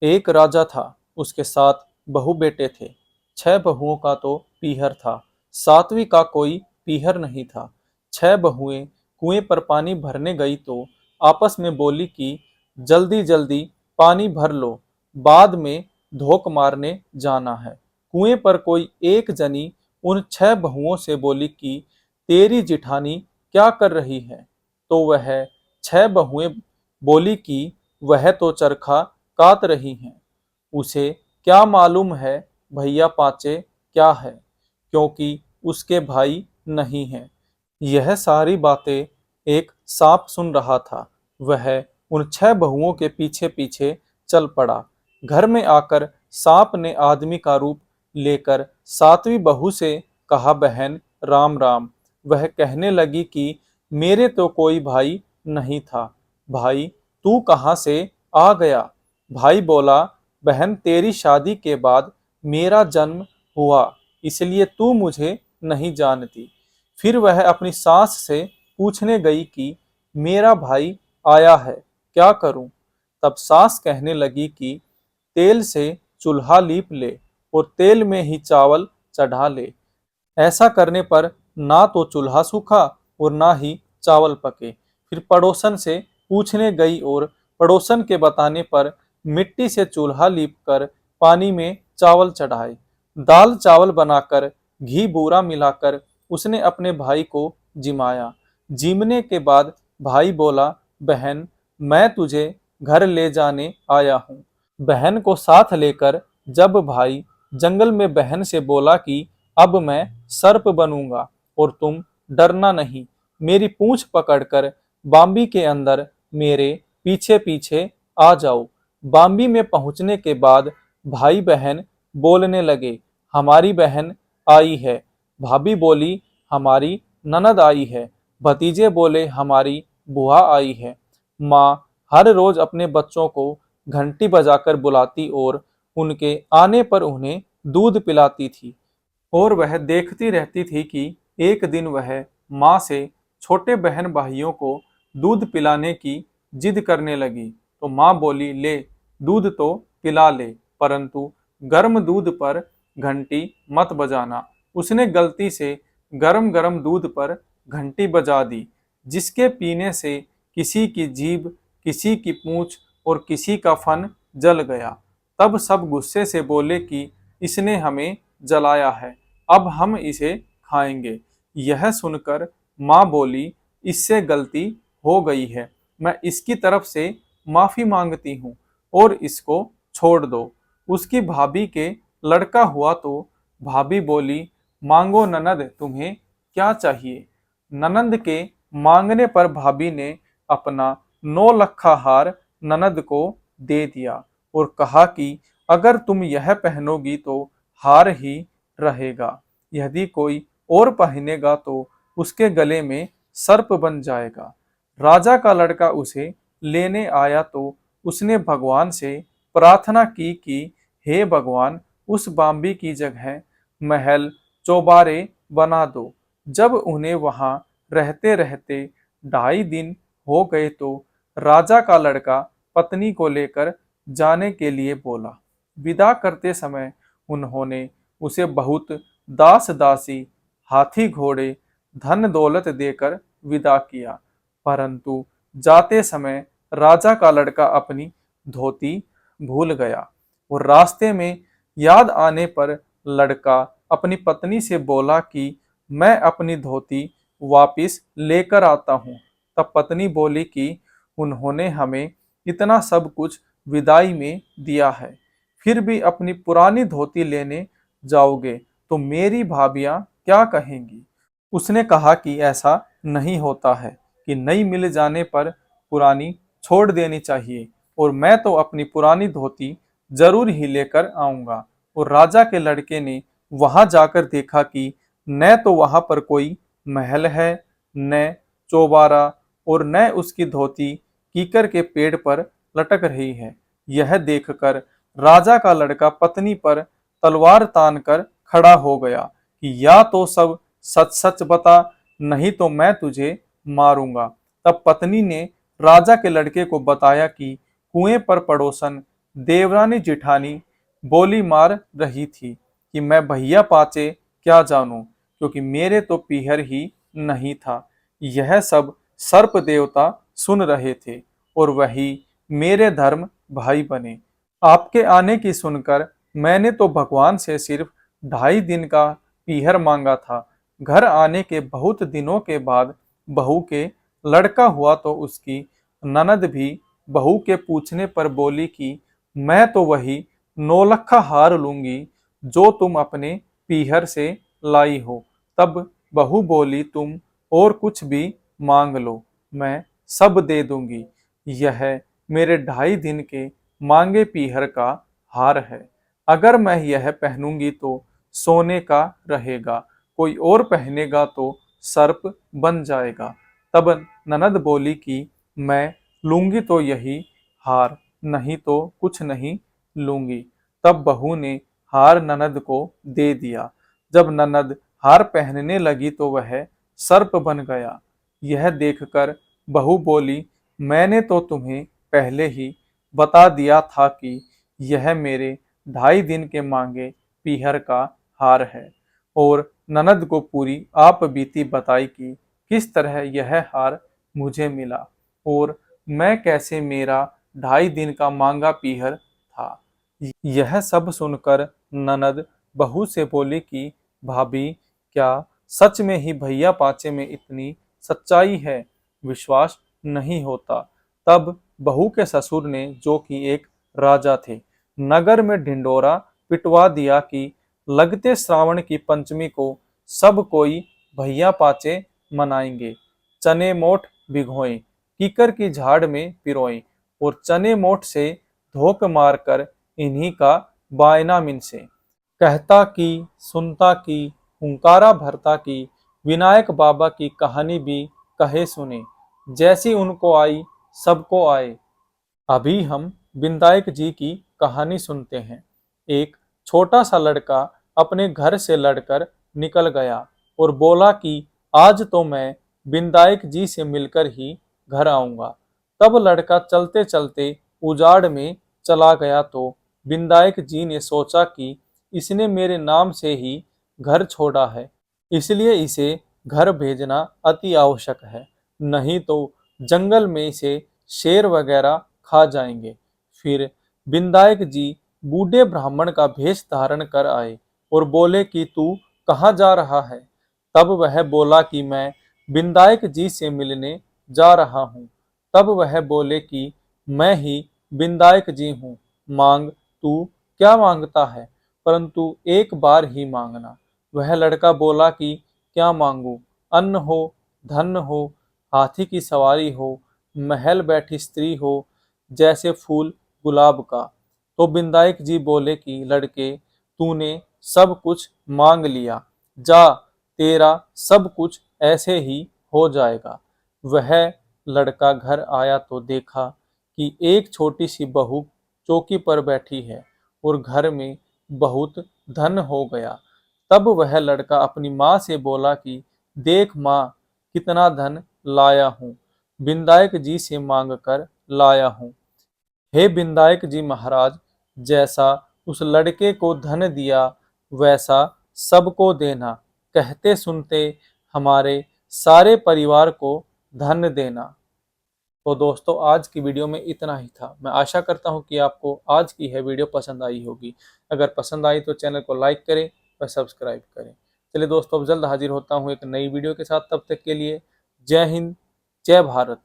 एक राजा था, उसके 7 बहू बेटे थे। 6 बहुओं का तो पीहर था, 7वीं का कोई पीहर नहीं था। 6 बहुएं कुएं पर पानी भरने गई तो आपस में बोली कि जल्दी जल्दी पानी भर लो, बाद में धोख मारने जाना है। कुएं पर कोई एक जनी उन 6 बहुओं से बोली कि तेरी जिठानी क्या कर रही है? तो वह 6 बहुएं बोली कि वह तो चरखा कात रही हैं। उसे क्या मालूम है भैया पाचे क्या है, क्योंकि उसके भाई नहीं हैं। यह सारी बातें एक सांप सुन रहा था। वह उन 6 बहुओं के पीछे पीछे चल पड़ा। घर में आकर सांप ने आदमी का रूप लेकर 7वीं बहू से कहा, बहन राम राम। वह कहने लगी कि मेरे तो कोई भाई नहीं था। भाई तू कहाँ से आ गया? भाई बोला, बहन तेरी शादी के बाद मेरा जन्म हुआ, इसलिए तू मुझे नहीं जानती। फिर वह अपनी सास से पूछने गई कि मेरा भाई आया है, क्या करूं? तब सास कहने लगी कि तेल से चूल्हा लीप ले और तेल में ही चावल चढ़ा ले। ऐसा करने पर ना तो चूल्हा सूखा और ना ही चावल पके। फिर पड़ोसन से पूछने गई और पड़ोसन के बताने पर मिट्टी से चूल्हा लीपकर पानी में चावल चढ़ाए। दाल चावल बनाकर घी बूरा मिलाकर उसने अपने भाई को जिमाया। जिमने के बाद भाई बोला, बहन मैं तुझे घर ले जाने आया हूँ। बहन को साथ लेकर जब भाई जंगल में बहन से बोला कि अब मैं सर्प बनूंगा और तुम डरना नहीं, मेरी पूंछ पकड़कर बाम्बी के अंदर मेरे पीछे पीछे आ जाओ। बाम्बी में पहुंचने के बाद भाई बहन बोलने लगे, हमारी बहन आई है। भाभी बोली, हमारी ननद आई है। भतीजे बोले, हमारी बुआ आई है। माँ हर रोज अपने बच्चों को घंटी बजाकर बुलाती और उनके आने पर उन्हें दूध पिलाती थी। और वह देखती रहती थी कि एक दिन वह माँ से छोटे बहन भाइयों को दूध पिलाने की जिद करने लगी। तो माँ बोली, ले दूध तो पिला ले, परंतु गर्म दूध पर घंटी मत बजाना। उसने गलती से गरम गरम दूध पर घंटी बजा दी, जिसके पीने से किसी की जीभ, किसी की पूंछ और किसी का फन जल गया। तब सब गुस्से से बोले कि इसने हमें जलाया है, अब हम इसे खाएंगे। यह सुनकर माँ बोली, इससे गलती हो गई है, मैं इसकी तरफ से माफी मांगती हूँ और इसको छोड़ दो। उसकी भाभी के लड़का हुआ तो भाभी बोली, मांगो ननद, तुम्हें क्या चाहिए? ननद के मांगने पर भाभी ने अपना 9 लखा हार ननद को दे दिया और कहा कि अगर तुम यह पहनोगी तो हार ही रहेगा, यदि कोई और पहनेगा तो उसके गले में सर्प बन जाएगा। राजा का लड़का उसे लेने आया तो उसने भगवान से प्रार्थना की कि हे भगवान, उस बाम्बी की जगह महल चौबारे बना दो। जब उन्हें वहां रहते रहते 2.5 दिन हो गए तो राजा का लड़का पत्नी को लेकर जाने के लिए बोला। विदा करते समय उन्होंने उसे बहुत दास दासी, हाथी घोड़े, धन दौलत देकर विदा किया, परंतु जाते समय राजा का लड़का अपनी धोती भूल गया और रास्ते में याद आने पर लड़का अपनी पत्नी से बोला कि मैं अपनी धोती वापिस लेकर आता हूँ। तब पत्नी बोली कि उन्होंने हमें इतना सब कुछ विदाई में दिया है, फिर भी अपनी पुरानी धोती लेने जाओगे तो मेरी भाभियां क्या कहेंगी? उसने कहा कि ऐसा नहीं होता है कि नई मिल जाने पर पुरानी छोड़ देनी चाहिए, और मैं तो अपनी पुरानी धोती जरूर ही लेकर आऊंगा। और राजा के लड़के ने वहां जाकर देखा कि न तो वहां पर कोई महल है, न चौबारा, और न उसकी धोती कीकर के पेड़ पर लटक रही है। यह देखकर राजा का लड़का पत्नी पर तलवार तानकर खड़ा हो गया कि या तो सब सच सच बता, नहीं तो मैं तुझे मारूंगा। तब पत्नी ने राजा के लड़के को बताया कि कुएं पर पड़ोसन देवरानी जिठानी बोली मार रही थी कि मैं भैया पाचे क्या जानूं, क्योंकि मेरे तो पीहर ही नहीं था। यह सब सर्प देवता सुन रहे थे और वही मेरे धर्म भाई बने। आपके आने की सुनकर मैंने तो भगवान से सिर्फ 2.5 दिन का पीहर मांगा था। घर आने के बहुत दिनों के बाद बहू के लड़का हुआ तो उसकी ननद भी बहू के पूछने पर बोली कि मैं तो वही 9 लखा हार लूंगी जो तुम अपने पीहर से लाई हो। तब बहू बोली तुम और कुछ भी मांग लो, मैं सब दे दूंगी। यह मेरे 2.5 दिन के मांगे पीहर का हार है। अगर मैं यह पहनूंगी तो सोने का रहेगा, कोई और पहनेगा तो सर्प बन जाएगा। तब ननद बोली कि मैं लूंगी तो यही हार, नहीं तो कुछ नहीं लूंगी। तब बहू ने हार ननद को दे दिया। जब ननद हार पहनने लगी तो वह सर्प बन गया। यह देखकर बहू बोली मैंने तो तुम्हें पहले ही बता दिया था कि यह मेरे 2.5 दिन के मांगे पीहर का हार है। और ननद को पूरी आप बीती बताई कि किस तरह यह हार मुझे मिला और मैं कैसे मेरा 2.5 दिन का मांगा पीहर था। यह सब सुनकर ननद बहू से बोली कि भाभी, क्या सच में ही भैया पाचे में इतनी सच्चाई है? विश्वास नहीं होता। तब बहू के ससुर ने, जो कि एक राजा थे, नगर में ढिंडोरा पिटवा दिया कि लगते श्रावण की पंचमी को सब कोई भैया पाचे मनाएंगे। चने मोट भिगोएं, कीकर की झाड़ में पिरोएं और चने मोट से धोक मारकर इन्हीं का बायना मिनसे। कहता की, सुनता की, हुंकारा भरता की, विनायक बाबा की कहानी भी कहे सुने। जैसी उनको आई सबको आए। अभी हम विनायक जी की कहानी सुनते हैं। एक छोटा सा लड़का अपने घर से लड़कर निकल गया और बोला कि आज तो मैं विनायक जी से मिलकर ही घर आऊंगा। तब लड़का चलते चलते उजाड़ में चला गया तो विनायक जी ने सोचा कि इसने मेरे नाम से ही घर छोड़ा है, इसलिए इसे घर भेजना अति आवश्यक है, नहीं तो जंगल में इसे शेर वगैरह खा जाएंगे। फिर विनायक जी बूढ़े ब्राह्मण का भेष धारण कर आए और बोले कि तू कहाँ जा रहा है? तब वह बोला कि मैं विनायक जी से मिलने जा रहा हूँ। तब वह बोले कि मैं ही विनायक जी हूँ, मांग तू क्या मांगता है, परंतु एक बार ही मांगना। वह लड़का बोला कि क्या मांगू? अन्न हो, धन हो, हाथी की सवारी हो, महल बैठी स्त्री हो, जैसे फूल गुलाब का। तो विनायक जी बोले कि लड़के, तूने सब कुछ मांग लिया, जा, तेरा सब कुछ ऐसे ही हो जाएगा। वह लड़का घर आया तो देखा कि एक छोटी सी बहू चौकी पर बैठी है और घर में बहुत धन हो गया। तब वह लड़का अपनी माँ से बोला कि देख माँ, कितना धन लाया हूँ, विनायक जी से मांग कर लाया हूँ। हे विनायक जी महाराज, जैसा उस लड़के को धन दिया वैसा सबको देना, कहते सुनते हमारे सारे परिवार को धन देना। तो दोस्तों, आज की वीडियो में इतना ही था। मैं आशा करता हूँ कि आपको आज की यह वीडियो पसंद आई होगी। अगर पसंद आई तो चैनल को लाइक करें व सब्सक्राइब करें। चलिए दोस्तों, अब जल्द हाजिर होता हूँ एक नई वीडियो के साथ। तब तक के लिए जय हिंद, जय भारत।